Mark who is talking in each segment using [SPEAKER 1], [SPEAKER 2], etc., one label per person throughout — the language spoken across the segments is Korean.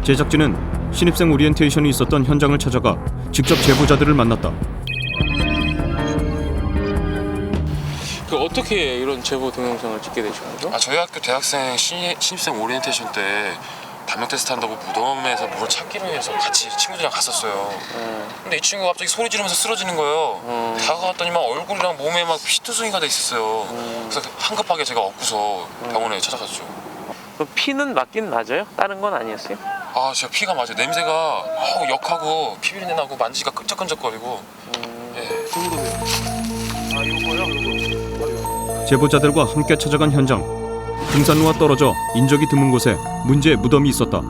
[SPEAKER 1] 제작진은 신입생 오리엔테이션이 있었던 현장을 찾아가 직접 제보자들을 만났다.
[SPEAKER 2] 어떻게 이런 제보 동영상을 찍게 되신 거죠?
[SPEAKER 3] 저희 학교 대학생 신입생 오리엔테이션 때 담력 테스트 한다고 무덤에서 뭘 찾기로 해서 같이 친구들이랑 갔었어요. 근데 이 친구가 갑자기 소리 지르면서 쓰러지는 거예요. 다가갔더니 막 얼굴이랑 몸에 막 피투성이가 돼 있었어요. 그래서 한급하게 제가 업고서 병원에 찾아갔죠.
[SPEAKER 2] 그럼 피는 맞긴 맞아요? 다른 건 아니었어요?
[SPEAKER 3] 제가 피가 맞아요. 냄새가 역하고 피비린내 나고 만지기가 끈적끈적거리고.
[SPEAKER 1] 제보자들과 함께 찾아간 현장. 등산로와 떨어져 인적이 드문 곳에 문제의 무덤이 있었다.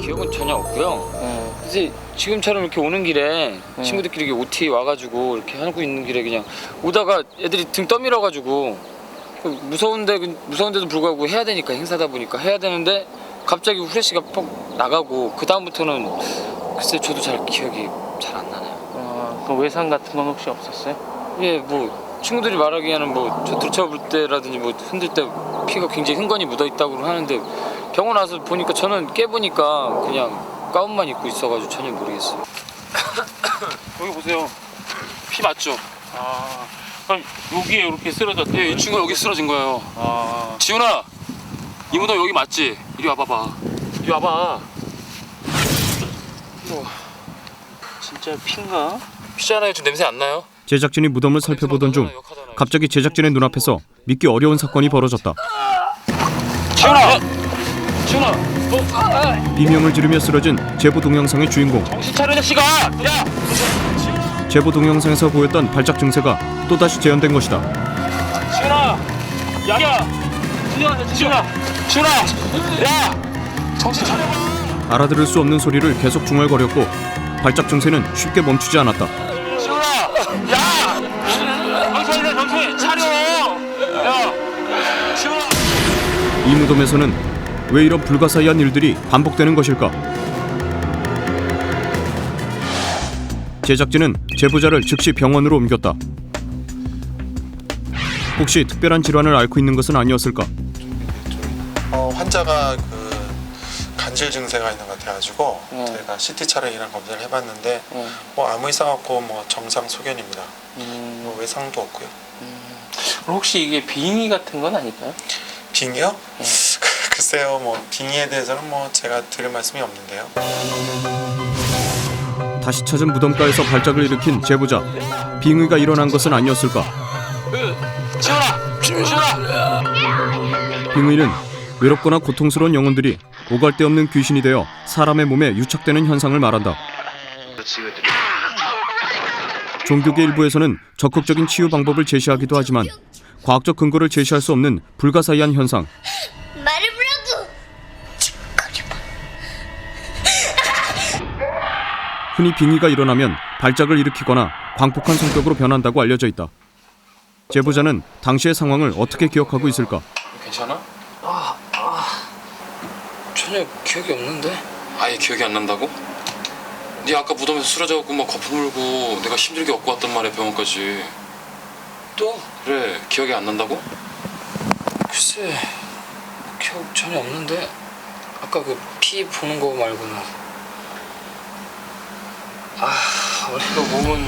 [SPEAKER 4] 기억은 전혀 없고요. 이제 지금처럼 이렇게 오는 길에 친구들끼리 OT 와가지고 이렇게 하고 있는 길에 그냥 오다가 애들이 등 떠밀어가지고 무서운데도 불구하고 해야 되니까 행사다 보니까 해야 되는데 갑자기 후레쉬가 퍽 나가고 그 다음부터는 글쎄 저도 잘 기억이 잘 안 나네요.
[SPEAKER 2] 그 외상 같은 건 혹시 없었어요?
[SPEAKER 4] 예, 뭐 친구들이 말하기에는 뭐 저 들쳐볼 때라든지 뭐 흔들 때 피가 굉장히 흥건히 묻어 있다고 하는데 병원 와서 보니까 저는 깨보니까 그냥 가운만 입고 있어가지고 전혀 모르겠어요.
[SPEAKER 2] 여기 보세요. 피 맞죠? 그럼 여기에 이렇게 쓰러졌대요?
[SPEAKER 3] 이 친구가 여기 쓰러진 거예요. 지훈아, 이 무덤 여기 맞지? 이리 와봐봐. 이리 와봐.
[SPEAKER 2] 진짜 피인가?
[SPEAKER 3] 피잖아요. 좀 냄새 안 나요?
[SPEAKER 1] 제작진이 무덤을 살펴보던 중 갑자기 제작진의 눈앞에서 믿기 어려운 사건이 벌어졌다.
[SPEAKER 4] 지훈아!
[SPEAKER 1] 비명을 지르며 쓰러진 제보 동영상의 주인공.
[SPEAKER 4] 정신 차려 자식아! 야!
[SPEAKER 1] 제보 동영상에서 보였던 발작 증세가 또다시 재현된 것이다.
[SPEAKER 4] 지훈아! 야! 지훈아! 야! 정신 차려!
[SPEAKER 1] 알아들을 수 없는 소리를 계속 중얼거렸고 발작 증세는 쉽게 멈추지 않았다.
[SPEAKER 4] 지훈아! 야! 정신 차려! 야! 지훈아!
[SPEAKER 1] 이 무덤에서는 왜 이런 불가사의한 일들이 반복되는 것일까? 제작진은 제보자를 즉시 병원으로 옮겼다. 혹시 특별한 질환을 앓고 있는 것은 아니었을까?
[SPEAKER 5] 환자가 간질 증세가 있는 것 같아가지고 저희가 CT 촬영이랑 검사를 해봤는데 아무 이상 없고 정상 소견입니다. 외상도 없고요.
[SPEAKER 2] 그럼 혹시 이게 빙의 같은 건 아닐까요?
[SPEAKER 5] 빙의요? 글쎄요, 빙의에 대해서는 제가 드릴 말씀이 없는데요.
[SPEAKER 1] 다시 찾은 무덤가에서 발작을 일으킨 제보자. 빙의가 일어난 것은 아니었을까? 빙의는 외롭거나 고통스러운 영혼들이 오갈 데 없는 귀신이 되어 사람의 몸에 유착되는 현상을 말한다. 종교계 일부에서는 적극적인 치유 방법을 제시하기도 하지만 과학적 근거를 제시할 수 없는 불가사의한 현상.
[SPEAKER 6] 말을 보라고!
[SPEAKER 1] 흔히 빙의가 일어나면 발작을 일으키거나 광폭한 성격으로 변한다고 알려져 있다. 제보자는 당시의 상황을 어떻게 기억하고 있을까?
[SPEAKER 3] 괜찮아?
[SPEAKER 4] 전혀 기억이 없는데?
[SPEAKER 3] 아예 기억이 안 난다고? 네 아까 무덤에서 쓰러져갖고 막 거품 물고 내가 힘들게 업고 왔단 말이야 병원까지.
[SPEAKER 4] 또?
[SPEAKER 3] 그래 기억이 안 난다고?
[SPEAKER 4] 글쎄 기억 전혀 없는데 아까 그 피 보는 거 말고는
[SPEAKER 3] 너 몸은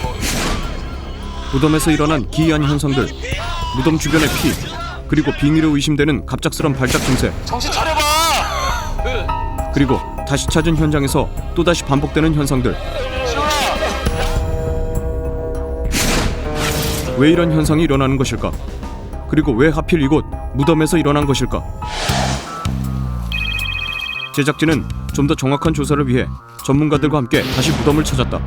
[SPEAKER 1] 무덤에서 일어난 기이한 현상들, 무덤 주변의 피, 그리고 빙의로 의심되는 갑작스런 발작 증세.
[SPEAKER 4] 정신 차려봐!
[SPEAKER 1] 그리고 다시 찾은 현장에서 또다시 반복되는 현상들. 왜 이런 현상이 일어나는 것일까? 그리고 왜 하필 이곳 무덤에서 일어난 것일까? 제작진은 좀 더 정확한 조사를 위해 전문가들과 함께 다시 무덤을 찾았다.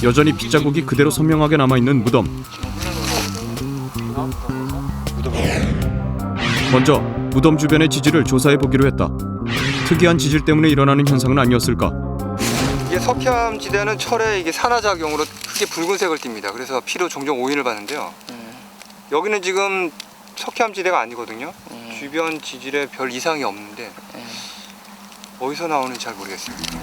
[SPEAKER 1] 여전히 빗자국이 그대로 선명하게 남아있는 무덤. 먼저 무덤 주변의 지질을 조사해보기로 했다. 특이한 지질 때문에 일어나는 현상은 아니었을까?
[SPEAKER 7] 이게 석회암 지대는 철에 이게 산화작용으로 크게 붉은색을 띱니다. 그래서 피로 종종 오인을 받는데요. 여기는 지금 석회암 지대가 아니거든요. 주변 지질에 별 이상이 없는데 어디서 나오는지 잘 모르겠습니다.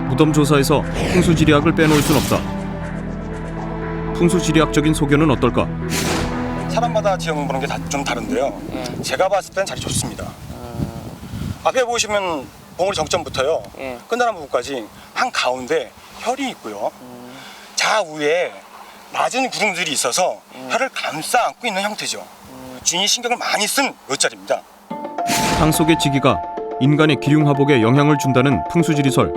[SPEAKER 1] 무덤 조사에서 풍수지리학을 빼놓을 순 없다. 풍수지리학적인 소견은 어떨까?
[SPEAKER 8] 사람마다 지형 보는 게 좀 다른데요.
[SPEAKER 2] 예.
[SPEAKER 8] 제가 봤을 땐 자리 좋습니다. 앞에 보시면 봉우리 정점부터요.
[SPEAKER 2] 예.
[SPEAKER 8] 끝나는 부분까지 한 가운데 혈이 있고요. 좌우에 낮은 구름들이 있어서 혈을 감싸 안고 있는 형태죠. 주인이 신경을 많이 쓴 묘자리입니다.
[SPEAKER 1] 땅 속의 지기가 인간의 기륭하복에 영향을 준다는 풍수지리설.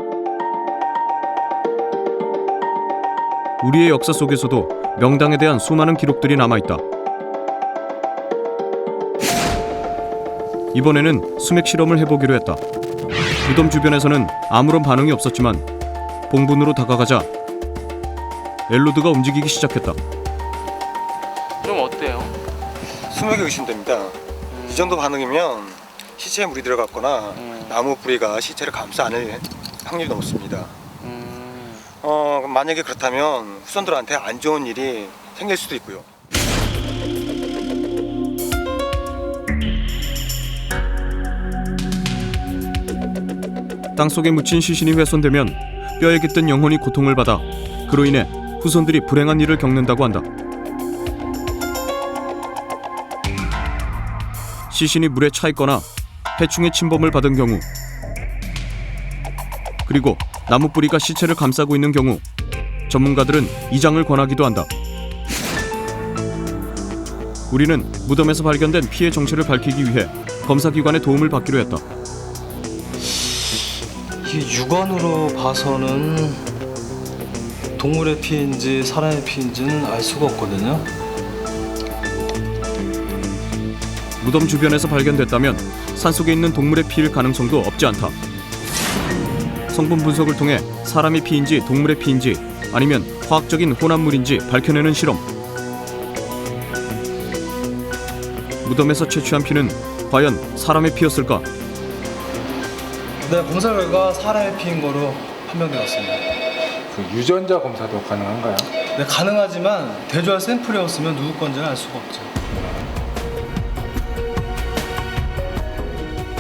[SPEAKER 1] 우리의 역사 속에서도 명당에 대한 수많은 기록들이 남아있다. 이번에는 수맥 실험을 해보기로 했다. 무덤 주변에서는 아무런 반응이 없었지만 봉분으로 다가가자 엘로드가 움직이기 시작했다.
[SPEAKER 2] 좀 어때요?
[SPEAKER 8] 수맥이 의심됩니다. 이 정도 반응이면 시체에 물이 들어갔거나 나무 뿌리가 시체를 감싸 안을 확률이 높습니다. 만약에 그렇다면 후손들한테 안 좋은 일이 생길 수도 있고요.
[SPEAKER 1] 땅속에 묻힌 시신이 훼손되면 뼈에 깃든 영혼이 고통을 받아 그로 인해 후손들이 불행한 일을 겪는다고 한다. 시신이 물에 차 있거나 해충의 침범을 받은 경우, 그리고 나무 뿌리가 시체를 감싸고 있는 경우 전문가들은 이장을 권하기도 한다. 우리는 무덤에서 발견된 피해 정체를 밝히기 위해 검사기관의 도움을 받기로 했다.
[SPEAKER 9] 이게 육안으로 봐서는 동물의 피인지 사람의 피인지는 알 수가 없거든요.
[SPEAKER 1] 무덤 주변에서 발견됐다면 산속에 있는 동물의 피일 가능성도 없지 않다. 성분 분석을 통해 사람의 피인지 동물의 피인지 아니면 화학적인 혼합물인지 밝혀내는 실험. 무덤에서 채취한 피는 과연 사람의 피였을까?
[SPEAKER 9] 네, 검사 결과 사람의 피인 거로 판명되었습니다.
[SPEAKER 10] 그 유전자 검사도 가능한가요?
[SPEAKER 9] 네, 가능하지만 대조할 샘플이었으면 누구 건지는 알 수가 없죠.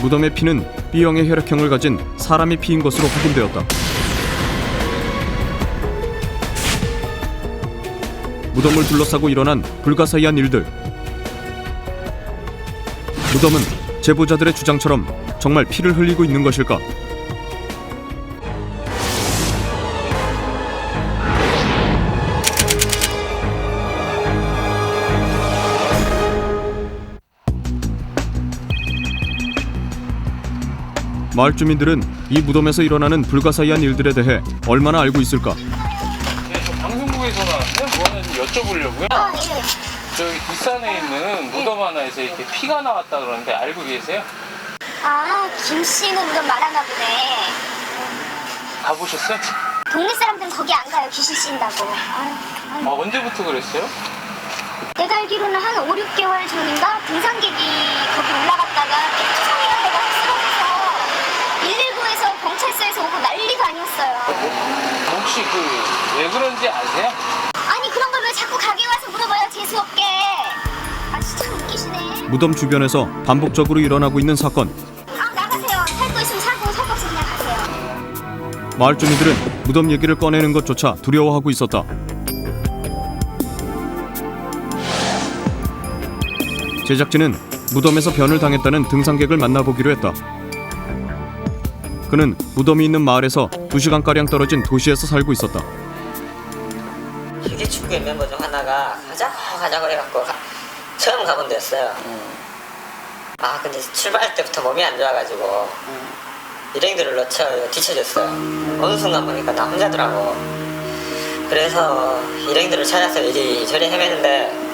[SPEAKER 1] 무덤의 피는 B형의 혈액형을 가진 사람의 피인 것으로 확인되었다. 무덤을 둘러싸고 일어난 불가사의한 일들. 무덤은 제보자들의 주장처럼 정말 피를 흘리고 있는 것일까? 마을 주민들은 이 무덤에서 일어나는 불가사의한 일들에 대해 얼마나 알고 있을까?
[SPEAKER 2] 네, 저 방송국에서 나왔는데 뭐 하나 좀 여쭤보려고요. 저기 뒷산에 있는 무덤 하나에서 이렇게 피가 나왔다 그러는데 알고 계세요?
[SPEAKER 6] 아, 김 씨는 무덤 말하나 보네.
[SPEAKER 2] 가보셨어요?
[SPEAKER 6] 동네 사람들은 거기 안 가요. 귀신 씌인다고.
[SPEAKER 2] 아, 언제부터 그랬어요?
[SPEAKER 6] 내가 알기로는 한 5, 6개월 전인가 등산객이 거기 올라갔다가 투성이가 내가 쓰러져서 119에서 경찰서에서 오고 난리가 아니었어요.
[SPEAKER 2] 혹시 왜 그런지 아세요?
[SPEAKER 6] 아니 그런 걸 왜 자꾸 가게 와서 물어봐요. 재수없게. 아 진짜 웃기시네.
[SPEAKER 1] 무덤 주변에서 반복적으로 일어나고 있는 사건.
[SPEAKER 6] 아 나가세요. 살 거 있으면 사고 살 거 없으면 그냥 가세요.
[SPEAKER 1] 마을 주민들은 무덤 얘기를 꺼내는 것조차 두려워하고 있었다. 제작진은 무덤에서 변을 당했다는 등산객을 만나보기로 했다. 그는 무덤이 있는 마을에서 2시간가량 떨어진 도시에서 살고 있었다.
[SPEAKER 11] 세계 축구의 멤버 중 하나가 가자고 해갖고 처음 가본 데였어요. 아 근데 출발할 때부터 몸이 안 좋아가지고 일행들을 뒤쳐줬어요. 어느 순간 보니까 나 혼자더라고. 그래서 일행들을 찾아서 이리저리 헤매는데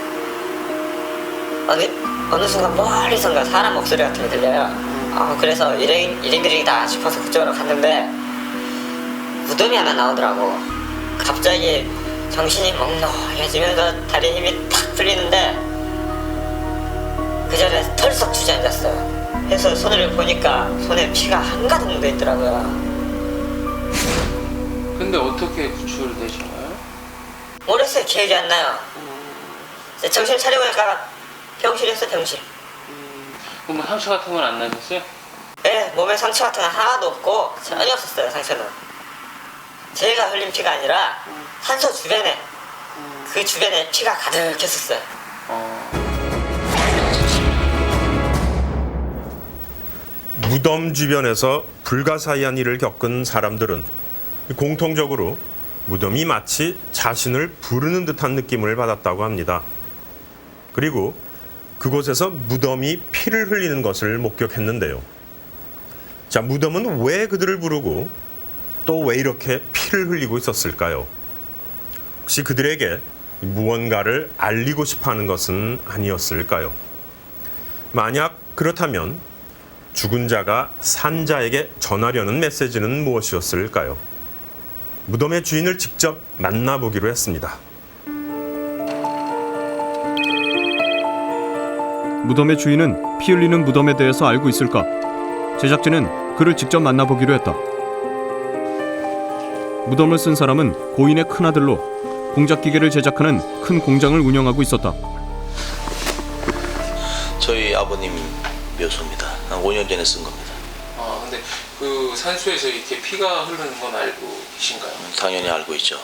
[SPEAKER 11] 어느 순간 멀리선가 사람 목소리 같은 게 들려요. 그래서 일행들이다 싶어서 그쪽으로 갔는데 무덤이 하나 나오더라고. 갑자기 정신이 멍해지면서 다리에 힘이 탁 풀리는데 그 자리에서 털썩 주저앉았어요. 해서 손을 보니까 손에 피가 한가득 묻어있더라고요.
[SPEAKER 2] 근데 어떻게 구출을 되신 거예요?
[SPEAKER 11] 모르겠어요. 기억이 안 나요. 정신을 차려보니까 병실이었어요. 병실.
[SPEAKER 2] 그럼 상처 같은 건 안 나셨어요?
[SPEAKER 11] 네, 몸에 상처 같은 건 하나도 없고 전혀 없었어요. 상처는 제가 흘린 피가 아니라 산소 주변에 그 주변에 피가 가득했었어요.
[SPEAKER 12] 무덤 주변에서 불가사의한 일을 겪은 사람들은 공통적으로 무덤이 마치 자신을 부르는 듯한 느낌을 받았다고 합니다. 그리고 그곳에서 무덤이 피를 흘리는 것을 목격했는데요. 자, 무덤은 왜 그들을 부르고 또 왜 이렇게 피를 흘리고 있었을까요? 혹시 그들에게 무언가를 알리고 싶어 하는 것은 아니었을까요? 만약 그렇다면 죽은 자가 산 자에게 전하려는 메시지는 무엇이었을까요? 무덤의 주인을 직접 만나보기로 했습니다.
[SPEAKER 1] 무덤의 주인은 피 흘리는 무덤에 대해서 알고 있을까? 제작진은 그를 직접 만나보기로 했다. 무덤을 쓴 사람은 고인의 큰아들로 공작기계를 제작하는 큰 공장을 운영하고 있었다.
[SPEAKER 13] 저희 아버님 묘소입니다. 한 5년 전에 쓴 겁니다.
[SPEAKER 2] 아, 근데 그 산소에서 이렇게 피가 흐르는 건 알고 계신가요?
[SPEAKER 13] 당연히 알고 있죠.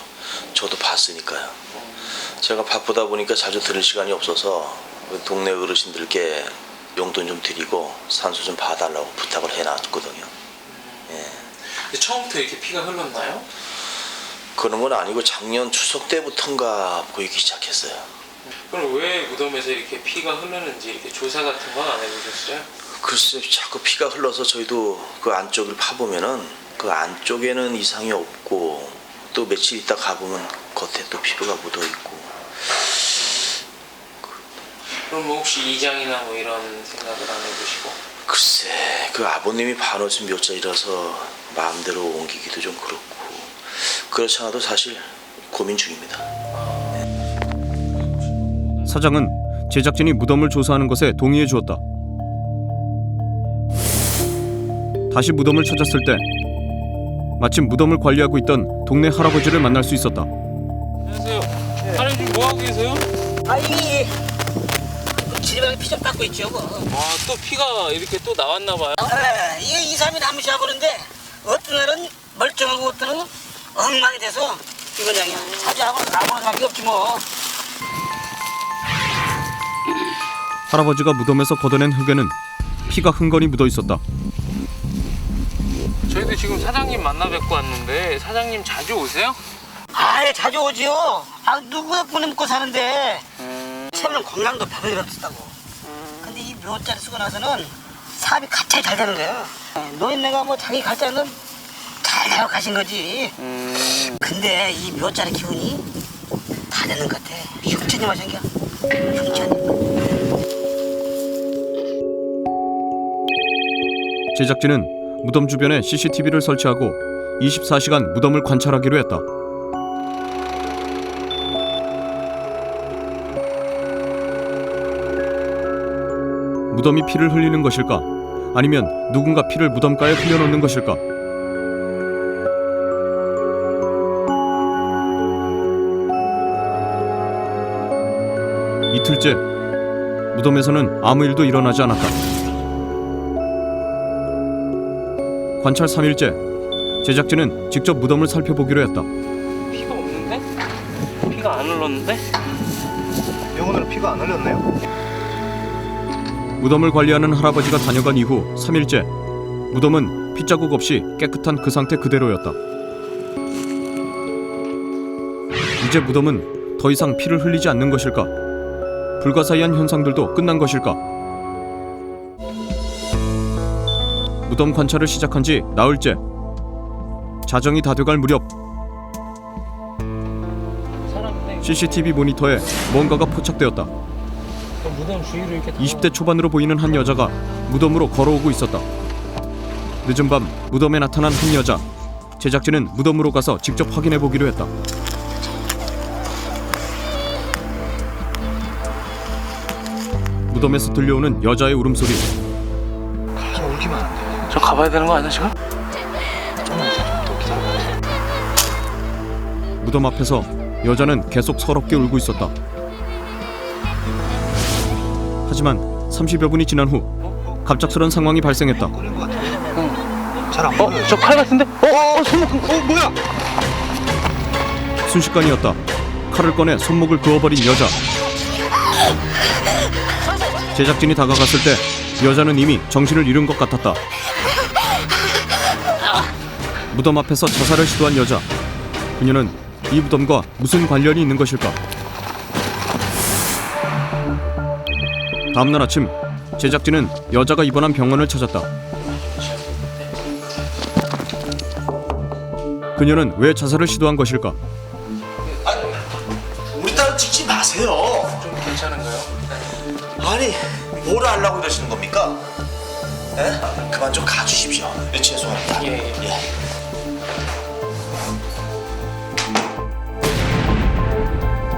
[SPEAKER 13] 저도 봤으니까요. 제가 바쁘다 보니까 자주 들을 시간이 없어서 동네 어르신들께 용돈 좀 드리고 산소 좀 봐달라고 부탁을 해놨거든요. 예.
[SPEAKER 2] 근데 처음부터 이렇게 피가 흘렀나요?
[SPEAKER 13] 그런 건 아니고 작년 추석 때부터인가 보이기 시작했어요.
[SPEAKER 2] 그럼 왜 무덤에서 이렇게 피가 흐르는지 이렇게 조사 같은 건 안 해보셨어요?
[SPEAKER 13] 글쎄, 자꾸 피가 흘러서 저희도 그 안쪽을 파보면은 그 안쪽에는 이상이 없고 또 며칠 있다 가보면 겉에 또 피부가 묻어있고.
[SPEAKER 2] 그럼 뭐 혹시 이장이나 뭐 이런 생각을 안 해보시고?
[SPEAKER 13] 글쎄, 그 아버님이 반어진 묘자이라서 마음대로 옮기기도 좀 그렇고 그렇지 않아도 사실 고민 중입니다.
[SPEAKER 1] 사장은 제작진이 무덤을 조사하는 것에 동의해 주었다. 다시 무덤을 찾았을 때 마침 무덤을 관리하고 있던 동네 할아버지를 만날 수 있었다.
[SPEAKER 2] 안녕하세요. 할아버지 지금 뭐 하고 계세요?
[SPEAKER 14] 아, 이 지리방에 피 좀 닦고 있죠, 뭐.
[SPEAKER 2] 아, 또 피가 이렇게 또 나왔나 봐요.
[SPEAKER 14] 이게 2, 3일 한 번씩 하고 그러는데 어떤 날은 멀쩡하고 어떤 날은 엉망이 돼서 이건 그냥 자주 하고 나오는 수밖에 없지 뭐.
[SPEAKER 1] 할아버지가 무덤에서 걷어낸 흙에는 피가 흥건히 묻어 있었다.
[SPEAKER 2] 저희도 지금 사장님 만나 뵙고 왔는데 사장님 자주 오세요?
[SPEAKER 14] 아예 자주 오지요. 아, 누구야 꾼에 묻고 사는데. 처음에는 공장도 별일 없었다고. 근데 이 묘자를 쓰고 나서는 사업이 갑자기 잘 되는 거예요. 노인네가 뭐 자기 갈 때는 잘 나가 가신 거지. 근데 이 묘자의 기운이 다 되는 것 같아. 흉천이 와 생겨. 흉천이.
[SPEAKER 1] 제작진은 무덤 주변에 CCTV를 설치하고 24시간 무덤을 관찰하기로 했다. 무덤이 피를 흘리는 것일까? 아니면 누군가 피를 무덤가에 흘려놓는 것일까? 이틀째 무덤에서는 아무 일도 일어나지 않았다. 관찰 3일째 제작진은 직접 무덤을 살펴보기로 했다.
[SPEAKER 2] 피가 없는데? 피가 안 흘렀는데?
[SPEAKER 9] 병원으로 피가 안 흘렸네요?
[SPEAKER 1] 무덤을 관리하는 할아버지가 다녀간 이후 3일째 무덤은 핏자국 없이 깨끗한 그 상태 그대로였다. 이제 무덤은 더 이상 피를 흘리지 않는 것일까? 불가사의한 현상들도 끝난 것일까? 무덤 관찰을 시작한 지 나흘째. 자정이 다 돼갈 무렵 CCTV 모니터에 뭔가가 포착되었다.
[SPEAKER 2] 무덤 주위를 이렇게
[SPEAKER 1] 20대 초반으로 보이는 한 여자가 무덤으로 걸어오고 있었다. 늦은 밤 무덤에 나타난 한 여자. 제작진은 무덤으로 가서 직접 확인해 보기로 했다. 무덤에서 들려오는 여자의 울음소리.
[SPEAKER 9] 가서 울기만 안 돼요.
[SPEAKER 2] 저 가봐야 되는 거 아니야 지금?
[SPEAKER 9] 좀만 더 기다려봐요.
[SPEAKER 1] 무덤 앞에서 여자는 계속 서럽게 울고 있었다. 하지만 30여 분이 지난 후 갑작스런 상황이 발생했다.
[SPEAKER 9] 잘안 보여요.
[SPEAKER 2] 저 칼 같은데?
[SPEAKER 9] 손목, 뭐야?
[SPEAKER 1] 순식간이었다. 칼을 꺼내 손목을 그어버린 여자. 제작진이 다가갔을 때 여자는 이미 정신을 잃은 것 같았다. 무덤 앞에서 자살을 시도한 여자. 그녀는 이 무덤과 무슨 관련이 있는 것일까? 다음날 아침 제작진은 여자가 입원한 병원을 찾았다. 그녀는 왜 자살을 시도한 것일까?
[SPEAKER 13] 우리 딸 찍지 마세요.
[SPEAKER 2] 좀 괜찮은가요?
[SPEAKER 13] 아니, 뭘 하려고 이러시는 겁니까? 에? 그만 좀 가주십시오. 네, 죄송합니다.
[SPEAKER 2] 예.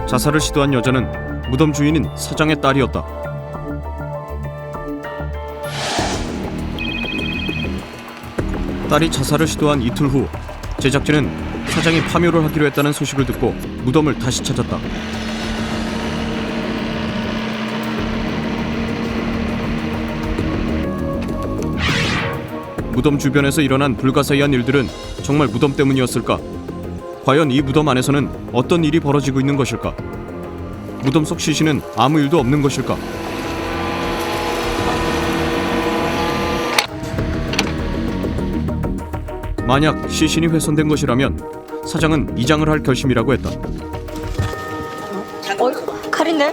[SPEAKER 1] 자살을 시도한 여자는 무덤 주인인 사장의 딸이었다. 딸이 자살을 시도한 이틀 후 제작진은 사장이 파묘를 하기로 했다는 소식을 듣고 무덤을 다시 찾았다. 무덤 주변에서 일어난 불가사의한 일들은 정말 무덤 때문이었을까? 과연 이 무덤 안에서는 어떤 일이 벌어지고 있는 것일까? 무덤 속 시신은 아무 일도 없는 것일까? 만약 시신이 훼손된 것이라면 사장은 이장을 할 결심이라고 했다.
[SPEAKER 14] 칼인데?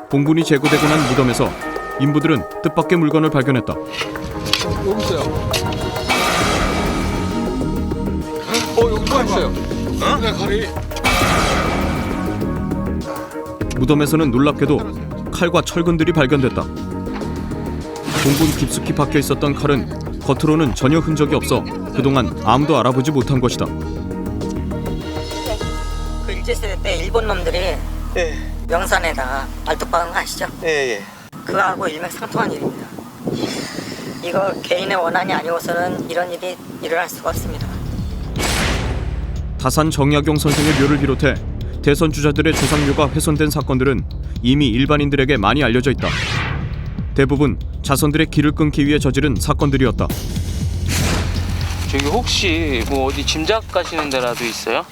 [SPEAKER 1] 봉분이 제거되고 난 무덤에서 인부들은 뜻밖의 물건을 발견했다.
[SPEAKER 10] 여기 있어요. 여기 또 있어요. 네, 칼이.
[SPEAKER 1] 무덤에서는 놀랍게도 칼과 철근들이 발견됐다. 봉분 깊숙이 박혀 있었던 칼은 겉으로는 전혀 흔적이 없어 그동안 아무도 알아보지 못한 것이다.
[SPEAKER 11] 그 일제시대 때 일본 놈들이 명산에다가 말뚝 박은 거 아시죠? 그거하고 일맥상통한 일입니다. 이거 개인의 원한이 아니고서는 이런 일이 일어날 수가 없습니다.
[SPEAKER 1] 다산 정약용 선생의 묘를 비롯해 대선 주자들의 조상묘가 훼손된 사건들은 이미 일반인들에게 많이 알려져 있다. 대부분 자손들의 길을 끊기 위해 저지른 사건들이었다.
[SPEAKER 2] 저기 혹시 뭐 어디 짐작 가시는 데라도 있어요?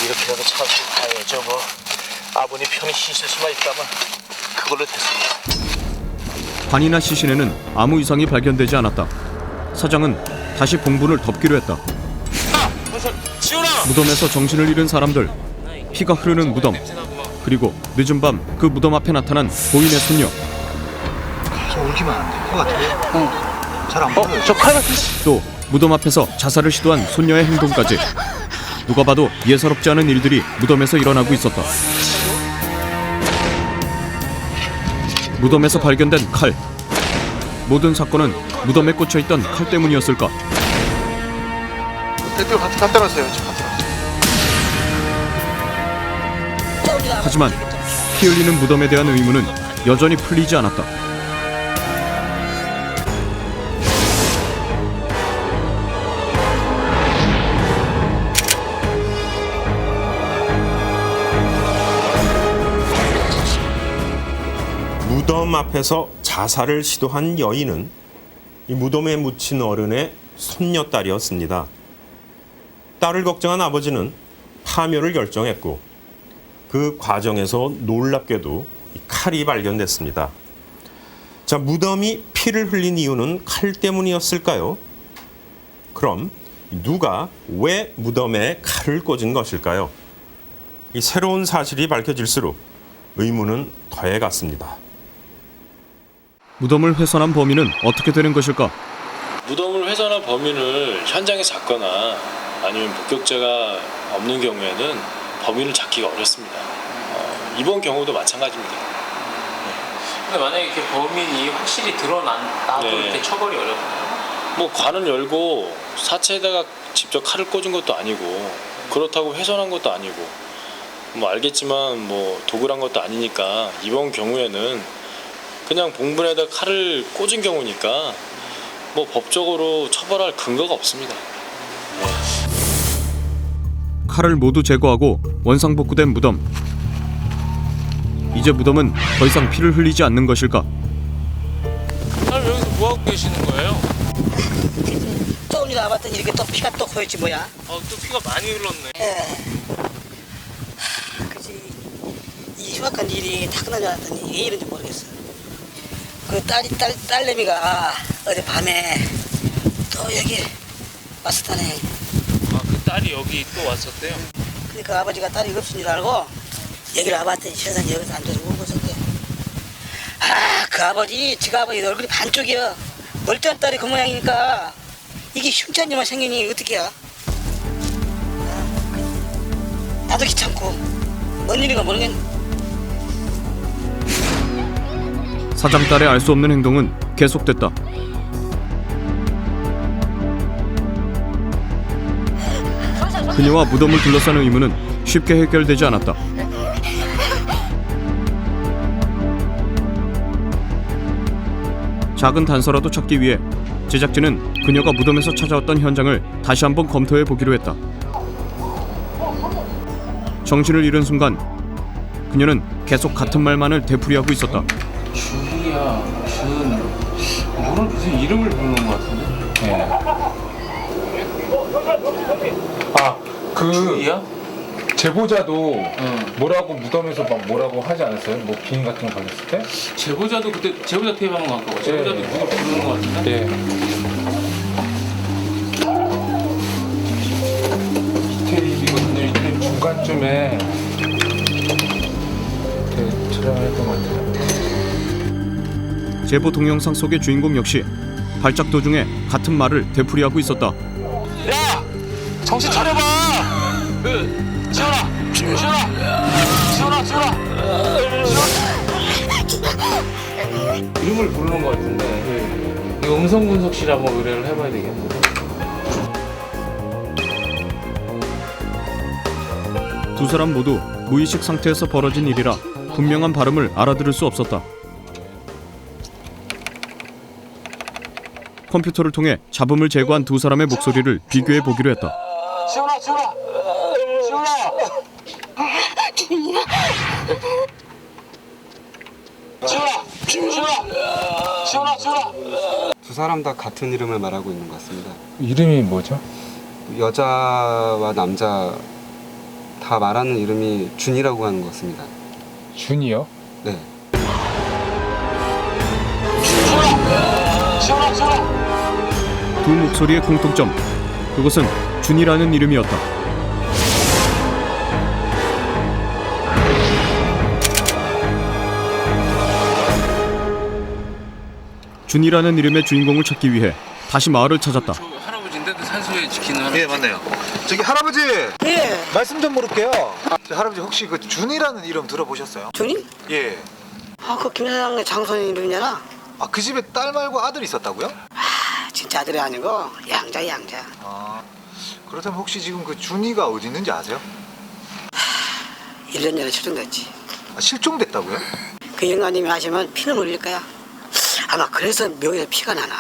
[SPEAKER 13] 이렇게라도 찾고 가야죠. 뭐 아버님 편히 쉬실 수만 있다면 그걸로 됐습니다.
[SPEAKER 1] 관이나 시신에는 아무 이상이 발견되지 않았다. 사장은 다시 봉분을 덮기로 했다. 무덤에서 정신을 잃은 사람들, 피가 흐르는 무덤, 그리고 늦은 밤 그 무덤 앞에 나타난 고인의 손녀.
[SPEAKER 9] 울기만 안 돼. 것 같아요. 잘 안 보여요.
[SPEAKER 2] 저 칼 같은데?
[SPEAKER 1] 또 무덤 앞에서 자살을 시도한 손녀의 행동까지. 누가 봐도 예사롭지 않은 일들이 무덤에서 일어나고 있었다. 무덤에서 발견된 칼. 모든 사건은 무덤에 꽂혀있던 칼 때문이었을까?
[SPEAKER 9] 대표 갖다 놨어요. 지금 갖다 놨어요.
[SPEAKER 1] 하지만 피 흘리는 무덤에 대한 의문은 여전히 풀리지 않았다.
[SPEAKER 12] 무덤 앞에서 자살을 시도한 여인은 이 무덤에 묻힌 어른의 손녀딸이었습니다. 딸을 걱정한 아버지는 파묘를 결정했고 그 과정에서 놀랍게도 칼이 발견됐습니다. 자, 무덤이 피를 흘린 이유는 칼 때문이었을까요? 그럼 누가 왜 무덤에 칼을 꽂은 것일까요? 이 새로운 사실이 밝혀질수록 의문은 더해갔습니다.
[SPEAKER 1] 무덤을 훼손한 범인은 어떻게 되는 것일까?
[SPEAKER 15] 무덤을 훼손한 범인을 현장에 잡거나 아니면 목격자가 없는 경우에는 범인을 잡기가 어렵습니다. 이번 경우도 마찬가지입니다.
[SPEAKER 2] 근데 만약에 이렇게 범인이 확실히 드러나도 이렇게 처벌이 어렵나요?
[SPEAKER 15] 뭐 관을 열고 사체에다가 직접 칼을 꽂은 것도 아니고 그렇다고 훼손한 것도 아니고 뭐 알겠지만 뭐 도굴한 것도 아니니까 이번 경우에는 그냥 봉분에다 칼을 꽂은 경우니까 뭐 법적으로 처벌할 근거가 없습니다.
[SPEAKER 1] 칼을 모두 제거하고 원상복구된 무덤. 이제 무덤은 더 이상 피를 흘리지 않는 것일까?
[SPEAKER 2] 사장님 여기서 뭐하고 계시는 거예요?
[SPEAKER 14] 조금 전에 와봤더니 이렇게 또 피가 또 보였지 뭐야.
[SPEAKER 2] 또 피가 많이 흘렀네.
[SPEAKER 14] 그치. 이 흉악한 일이 다 끝난 줄 알았더니 왜 이런지 모르겠어. 그 딸내미가 어제 밤에 또 여기 왔었다네.
[SPEAKER 2] 아, 그 딸이 여기 또 왔었대요?
[SPEAKER 14] 근데 그 아버지가 딸이 없은 줄 알고 여기를 와봤더니 세상에 여기서 앉아서 울고 있었대. 아, 그 아버지, 지가 아버지 얼굴이 반쪽이야. 멀쩡한 딸이 그 모양이니까 이게 흉찬지만 생기니 어떡해야. 나도 귀찮고 뭔 일인가 모르겠네.
[SPEAKER 1] 사장 딸의 알 수 없는 행동은 계속됐다. 그녀와 무덤을 둘러싼 의문은 쉽게 해결되지 않았다. 작은 단서라도 찾기 위해 제작진은 그녀가 무덤에서 찾아왔던 현장을 다시 한번 검토해 보기로 했다. 정신을 잃은 순간 그녀는 계속 같은 말만을 되풀이하고 있었다.
[SPEAKER 2] 준이야, 준. 무슨 이름을 부르는 것 같은데? 네.
[SPEAKER 10] 아, 그
[SPEAKER 2] 준이야?
[SPEAKER 10] 제보자도 뭐라고 무덤에서 막 뭐라고 하지 않았어요? 뭐 비인 같은 거 걸렸을 때?
[SPEAKER 2] 제보자도 그때 제보자 테이프 한번 갖고 와. 제보자도 누굴 부르는 것 같은데?
[SPEAKER 10] 예. 이거 중간쯤에 이렇게 촬영했던 것 같아요.
[SPEAKER 1] 제보 동영상 속의 주인공 역시 발작 도중에 같은 말을 되풀이하고 있었다.
[SPEAKER 8] 야! 정신 차려봐! 지원아!
[SPEAKER 2] 이름을 부르는 것 같은데 이 음성 분석실 한번 의뢰를 해봐야 되겠네.
[SPEAKER 1] 두 사람 모두 무의식 상태에서 벌어진 일이라 분명한 발음을 알아들을 수 없었다. 컴퓨터를 통해 잡음을 제거한 두 사람의 목소리를 비교해 보기로 했다.
[SPEAKER 8] 지원아!
[SPEAKER 7] 두 사람 다 같은 이름을 말하고 있는 것 같습니다.
[SPEAKER 10] 이름이 뭐죠?
[SPEAKER 7] 여자와 남자 다 말하는 이름이 준이라고 하는 것 같습니다.
[SPEAKER 10] 준이요?
[SPEAKER 7] 네.
[SPEAKER 1] 두 목소리의 공통점, 그것은 준이라는 이름이었다. 준이라는 이름의 주인공을 찾기 위해 다시 마을을 찾았다.
[SPEAKER 2] 할아버지인데도 산소에 지키는 할아버지.
[SPEAKER 9] 예, 맞네요. 저기 할아버지.
[SPEAKER 14] 예.
[SPEAKER 9] 말씀 좀 물을게요. 할아버지 혹시 그 준이라는 이름 들어보셨어요?
[SPEAKER 14] 준이?
[SPEAKER 9] 예.
[SPEAKER 14] 아, 그 김사장의 장손 이름이잖아.
[SPEAKER 9] 아, 그 집에 딸 말고 아들이 있었다고요?
[SPEAKER 14] 아, 진짜 아들이 아니고 양자.
[SPEAKER 9] 아, 그렇다면 혹시 지금 그 준이가 어디 있는지 아세요?
[SPEAKER 14] 1년 전에 실종됐지.
[SPEAKER 9] 아, 실종됐다고요?
[SPEAKER 14] 그 인간님이 하시면 피는 흘릴 거야. 아마 그래서 묘에서 피가 나나?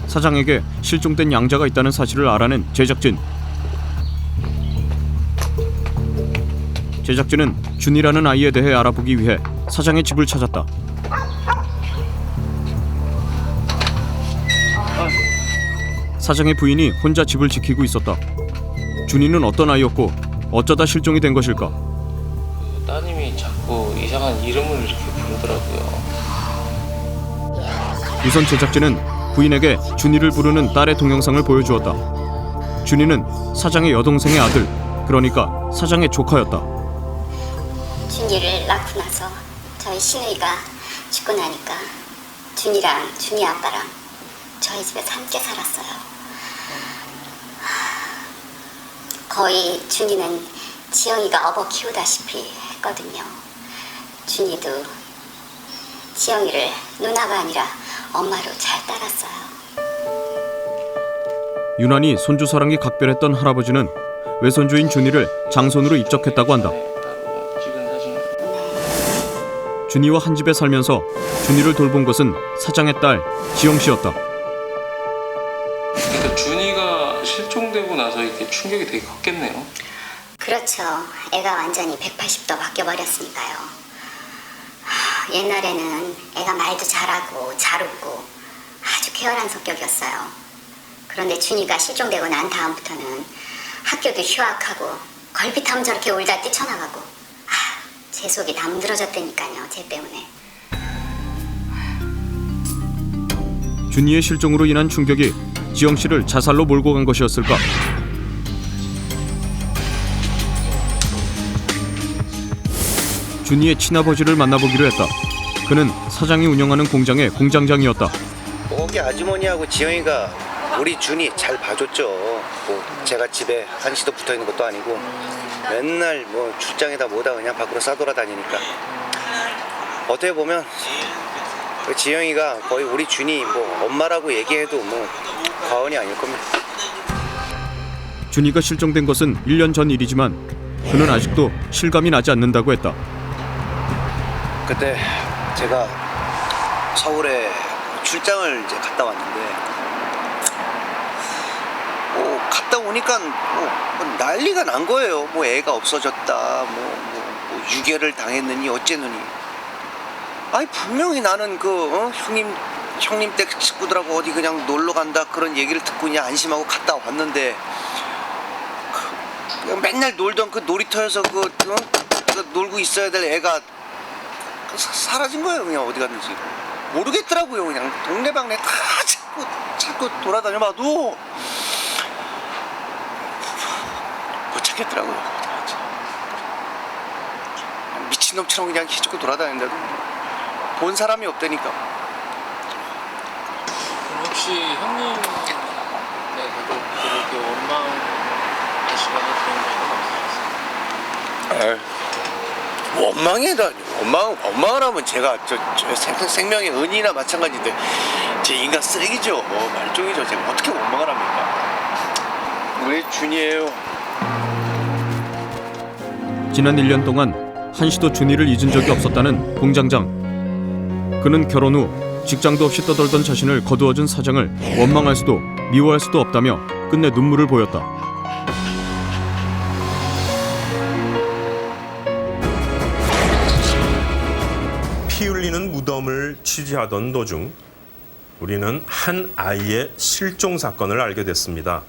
[SPEAKER 1] 사장에게 실종된 양자가 있다는 사실을 알아낸 제작진. 제작진은 준이라는 아이에 대해 알아보기 위해 사장의 집을 찾았다. 사장의 부인이 혼자 집을 지키고 있었다. 준이는 어떤 아이였고 어쩌다 실종이 된 것일까?
[SPEAKER 2] 따님이 자꾸 이상한 이름을 이렇게 부르더라고요.
[SPEAKER 1] 우선 제작진은 부인에게 준이를 부르는 딸의 동영상을 보여주었다. 준이는 사장의 여동생의 아들, 그러니까 사장의 조카였다.
[SPEAKER 6] 준이를 낳고 나서 저희 시누이가 죽고 나니까 준이랑 준이 아빠랑 저희 집에서 함께 살았어요. 거의 준이는 지영이가 업어 키우다시피 했거든요. 준이도 지영이를 누나가 아니라 엄마로 잘 따랐어요.
[SPEAKER 1] 유난히 손주 사랑이 각별했던 할아버지는 외손주인 준이를 장손으로 입적했다고 한다. 준이와 한 집에 살면서 준이를 돌본 것은 사장의 딸 지영 씨였다.
[SPEAKER 2] 그러니까 준이가 실종되고 나서 이렇게 충격이 되게 컸겠네요.
[SPEAKER 6] 그렇죠. 애가 완전히 180도 바뀌어버렸으니까요. 옛날에는 애가 말도 잘하고 잘 웃고 아주 쾌활한 성격이었어요. 그런데 준이가 실종되고 난 다음부터는 학교도 휴학하고 걸핏하면 저렇게 울다 뛰쳐나가고 제 속이 다 문드러졌다니까요. 쟤 때문에.
[SPEAKER 1] 준이의 실종으로 인한 충격이 지영 씨를 자살로 몰고 간 것이었을까? 준이의 친아버지를 만나보기로 했다. 그는 사장이 운영하는 공장의 공장장이었다.
[SPEAKER 16] 거기 아주머니하고 지영이가 우리 준이 잘 봐줬죠. 뭐 제가 집에 한시도 붙어 있는 것도 아니고 맨날 뭐 출장에다 뭐다 그냥 밖으로 싸돌아다니니까 어떻게 보면 그 지영이가 거의 우리 준이 뭐 엄마라고 얘기해도 뭐 과언이 아닐 겁니다.
[SPEAKER 1] 준이가 실종된 것은 1년 전 일이지만 그는 아직도 실감이 나지 않는다고 했다.
[SPEAKER 16] 그때 제가 서울에 출장을 이제 갔다 왔는데 갔다 오니까 뭐 난리가 난 거예요. 뭐 애가 없어졌다, 뭐 유괴를 당했느니 어째느니. 아니 분명히 나는 형님 댁 식구들하고 어디 그냥 놀러 간다 그런 얘기를 듣고 그냥 안심하고 갔다 왔는데 그냥 맨날 놀던 그 놀이터에서 놀고 있어야 될 애가 사라진 거예요. 그냥 어디 갔는지 모르겠더라고요. 그냥 동네방네 다 자꾸 돌아다녀봐도 못 찾겠더라고요. 미친놈처럼 그냥 기죽고 돌아다니는데도 본 사람이 없다니까.
[SPEAKER 2] 그럼 혹시 형님 그렇게 원망하시거나 그런 적은 없으셨어요?
[SPEAKER 16] 원망이라니. 원망을 하면 제가 저 생명의 은이나 마찬가지인데 제 인간 쓰레기죠. 말종이죠. 제가 어떻게 원망을 합니까? 우리 준이에요.
[SPEAKER 1] 지난 1년 동안 한시도 준이를 잊은 적이 없었다는 공장장. 그는 결혼 후 직장도 없이 떠돌던 자신을 거두어준 사장을 원망할 수도 미워할 수도 없다며 끝내 눈물을 보였다.
[SPEAKER 12] 피 흘리는 무덤을 취재하던 도중 우리는 한 아이의 실종 사건을 알게 됐습니다.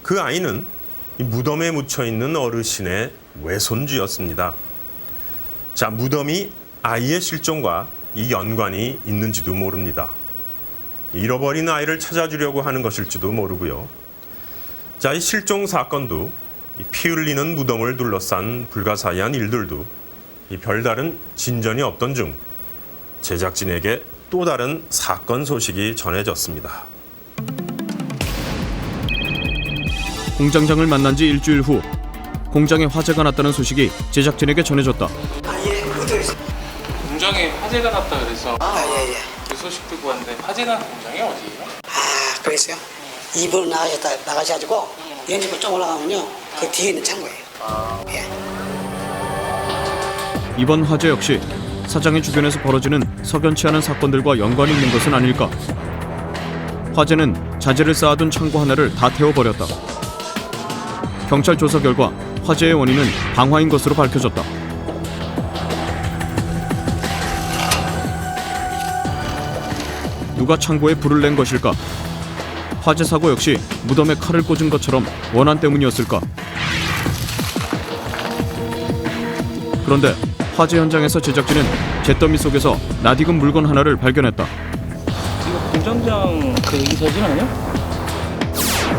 [SPEAKER 12] 그 아이는 이 무덤에 묻혀있는 어르신의 외손주였습니다. 자, 무덤이 아이의 실종과 이 연관이 있는지도 모릅니다. 잃어버린 아이를 찾아주려고 하는 것일지도 모르고요. 자, 이 실종 사건도 이 피 흘리는 무덤을 둘러싼 불가사의한 일들도 이 별다른 진전이 없던 중 제작진에게 또 다른 사건 소식이 전해졌습니다.
[SPEAKER 1] 공장장을 만난 지 일주일 후 공장에 화재가 났다는 소식이 제작진에게 전해졌다.
[SPEAKER 2] 공장에 화재가 났다 그래서
[SPEAKER 14] 예.
[SPEAKER 2] 그 소식 듣고 왔는데 화재 난 공장이 어디예요?
[SPEAKER 14] 그랬어요? 2분 나가셔가지고 연집을 좀 올라가면요 그 뒤에 있는 창고예요. 예.
[SPEAKER 1] 이번 화재 역시 사장의 주변에서 벌어지는 석연치 않은 사건들과 연관이 있는 것은 아닐까. 화재는 자재를 쌓아둔 창고 하나를 다 태워버렸다. 경찰 조사 결과 화재의 원인은 방화인 것으로 밝혀졌다. 누가 창고에 불을 낸 것일까? 화재 사고 역시 무덤에 칼을 꽂은 것처럼 원한 때문이었을까? 그런데 화재 현장에서 제작진은 잿더미 속에서 낯익은 물건 하나를 발견했다.
[SPEAKER 2] 이거 공장장 그 얘기 사진 아니야?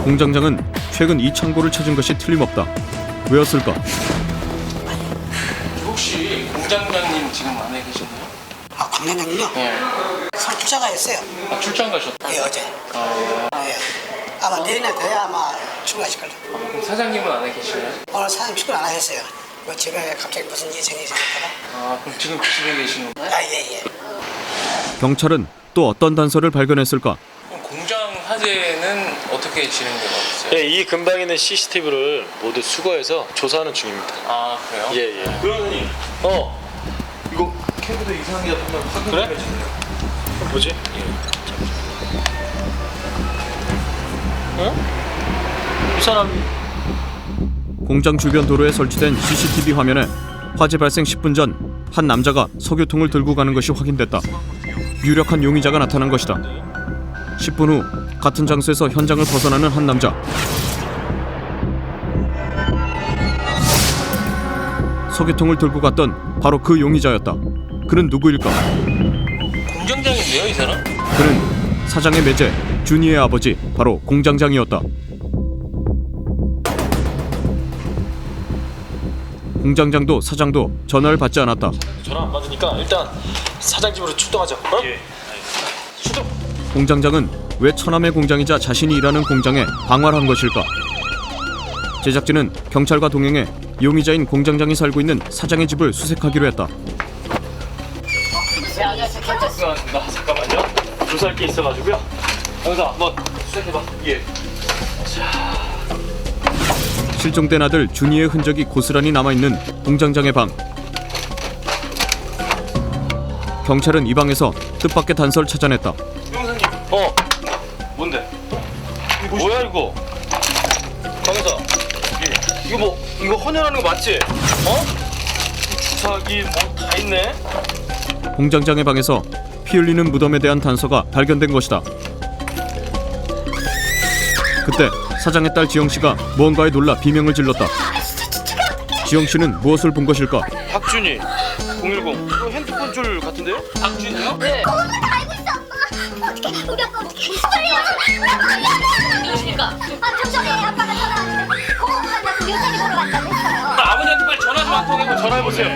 [SPEAKER 1] 공장장은 최근 이 창고를 찾은 것이 틀림없다. 왜였을까?
[SPEAKER 2] 혹시 공장장님 지금 안에 계셨나요?
[SPEAKER 14] 공장장님요?
[SPEAKER 2] 네.
[SPEAKER 14] 출장 가셨어요.
[SPEAKER 2] 출장 가셨다?
[SPEAKER 14] 예, 어제. 예. 아마 내일이나 돼야 아마 출근하실 걸요.
[SPEAKER 2] 그럼 사장님은 안에 계시나요?
[SPEAKER 14] 오늘 사장님 출근 안 하셨어요. 뭐 집에 갑자기 무슨 일이 생기셨다가.
[SPEAKER 2] 그럼 지금 집에 계신 건가요?
[SPEAKER 14] 예.
[SPEAKER 1] 경찰은 또 어떤 단서를 발견했을까?
[SPEAKER 2] 그럼 공장 화재는 어떻게 진행되고 있어요?
[SPEAKER 15] 네, 이 근방에 있는 CCTV를 모두 수거해서 조사하는 중입니다.
[SPEAKER 2] 아, 그래요?
[SPEAKER 15] 예.
[SPEAKER 9] 그러더니 이거 캠프도 이상하게 한번 확인 좀 해주세요.
[SPEAKER 15] 뭐지?
[SPEAKER 2] 이 사람
[SPEAKER 1] 공장 주변 도로에 설치된 CCTV 화면에 화재 발생 10분 전 한 남자가 석유통을 들고 가는 것이 확인됐다. 유력한 용의자가 나타난 것이다. 10분 후 같은 장소에서 현장을 벗어나는 한 남자. 석유통을 들고 갔던 바로 그 용의자였다. 그는 누구일까?
[SPEAKER 2] 공장장인데요, 이 사람?
[SPEAKER 1] 그는 사장의 매제 준이의 아버지 바로 공장장이었다. 공장장도 사장도 전화를 받지 않았다.
[SPEAKER 15] 전화 안 받으니까 일단 사장 집으로 출동하자. 어? 예. 출동.
[SPEAKER 1] 공장장은 왜 처남의 공장이자 자신이 일하는 공장에 방화를 한 것일까? 제작진은 경찰과 동행해 용의자인 공장장이 살고 있는 사장의 집을 수색하기로 했다.
[SPEAKER 4] 네, 안녕하세요. 경찰서입니다. 잠깐만요. 조사할 게 있어가지고요. 여기서 한번 수색해봐. 예.
[SPEAKER 1] 실종된 아들 준이의 흔적이 고스란히 남아있는 공장장의 방. 경찰은 이 방에서 뜻밖의 단서를 찾아냈다.
[SPEAKER 4] 형사님. 뭔데? 뭐야 이거? 강사. 이거 헌혈하는 거 맞지? 주사기 뭐 다 있네.
[SPEAKER 1] 공장장의 방에서 피 흘리는 무덤에 대한 단서가 발견된 것이다. 그때 사장의 딸 지영씨가 무언가에 놀라 비명을 질렀다. 지영씨는 무엇을 본 것일까?
[SPEAKER 4] 박준이 010 이거 핸드폰 줄 같은데요? 박준이요? 네.
[SPEAKER 6] 엄마 다 알고 있어, 엄마. 어떡해, 우리 아빠 어떡해. 떨려. 누구십니까? 좀 전에 아빠가 전화 왔는데 공원에 가서 묘사리 보러 갔다고 했어요.
[SPEAKER 4] 아버지한테 빨리 전화 좀 한 통 해고 전화해보세요.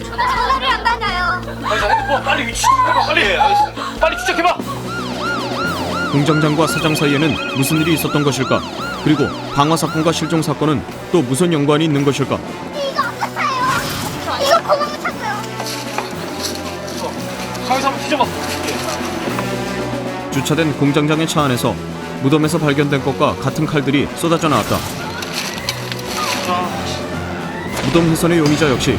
[SPEAKER 6] 전화를 안 받아요.
[SPEAKER 4] 핸드폰 빨리 위치 해봐 빨리. 알겠습니다. 빨리 추적해봐.
[SPEAKER 1] 공장장과 사장 사이에는 무슨 일이 있었던 것일까? 그리고 방화 사건과 실종 사건은 또 무슨 연관이 있는 것일까?
[SPEAKER 6] 이거 아팠어요. 이거 공원에 찼어요.
[SPEAKER 4] 가위서 한번 뒤져봐.
[SPEAKER 1] 주차된 공장장의 차 안에서 무덤에서 발견된 것과 같은 칼들이 쏟아져 나왔다. 무덤 훼손의 용의자 역시